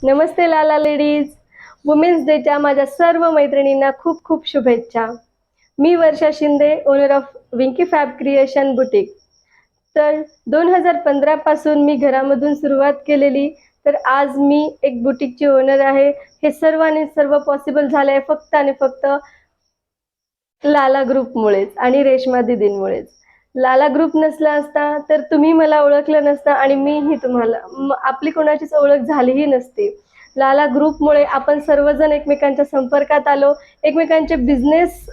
नमस्ते लाला ladies. Women's डेच्या माझ्या सर्व मैत्रिणींना खूप खूप शुभेच्छा. मी Varsha Shinde, owner of Winky Fab Creation Boutique. तर 2015 पासून मी घरामधून सुरुवात केलेली, तर आज मी एक बुटीकची ओनर आहे. हे सर्व पॉसिबल झालं आहे फक्त आणि फक्त लाला ग्रुपमुळेच आणि रेश्मा दीदींमुळेच. लाला ग्रुप नसला असता तर तुम्ही मला ओळखलं नसतं आणि मीही तुम्हाला, आपली कोणाचीच ओळख झालीही नसती. लाला ग्रुपमुळे आपण सर्वजण एकमेकांच्या संपर्कात आलो, एकमेकांचे बिझनेस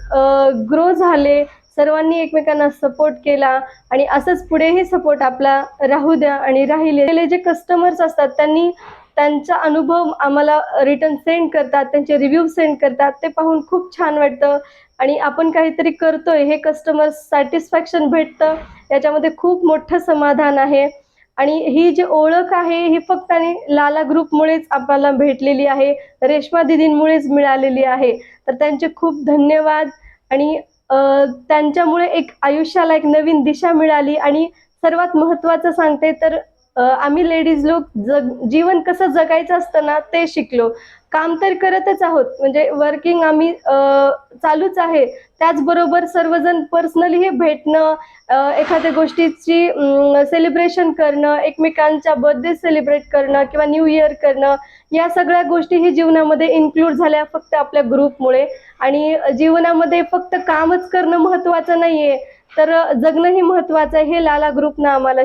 ग्रो झाले, सर्वांनी एकमेकांना सपोर्ट केला आणि असंच पुढेही सपोर्ट आपला राहू द्या. आणि राहिले जे कस्टमर्स असतात त्यांनी त्यांचा अनुभव आम्हाला रिटर्न सेंड करतात, त्यांचे रिव्ह्यू सेंड करतात. ते पाहून खूप छान वाटतं आणि आपण काहीतरी करतोय हे कस्टमर सॅटिस्फॅक्शन भेटतं, याच्यामध्ये खूप मोठं समाधान आहे. आणि ही जी ओळख आहे ही फक्त आणि लाला ग्रुपमुळेच आपल्याला भेटलेली आहे, रेश्मा दीदींमुळेच मिळालेली आहे. तर त्यांचे खूप धन्यवाद. आणि त्यांच्यामुळे एक आयुष्याला एक नवीन दिशा मिळाली. आणि सर्वात महत्त्वाचं सांगते तर आम्ही लेडीज लोक जीवन कसं जगायचं असतं ना ते शिकलो. काम तर करतच आहोत, म्हणजे वर्किंग आम्ही चालूच आहे. त्याचबरोबर सर्वजण पर्सनली भेटणं, एखाद्या गोष्टीची सेलिब्रेशन करणं, एकमेकांच्या बर्थडे सेलिब्रेट करणं किंवा न्यू इयर करणं, या सगळ्या गोष्टी ही जीवनामध्ये इन्क्लूड झाल्या फक्त आपल्या ग्रुपमुळे. आणि जीवनामध्ये फक्त कामच करणं महत्त्वाचं नाहीये, तर जगणंही महत्त्वाचं आहे, हे लाला ग्रुपनं आम्हाला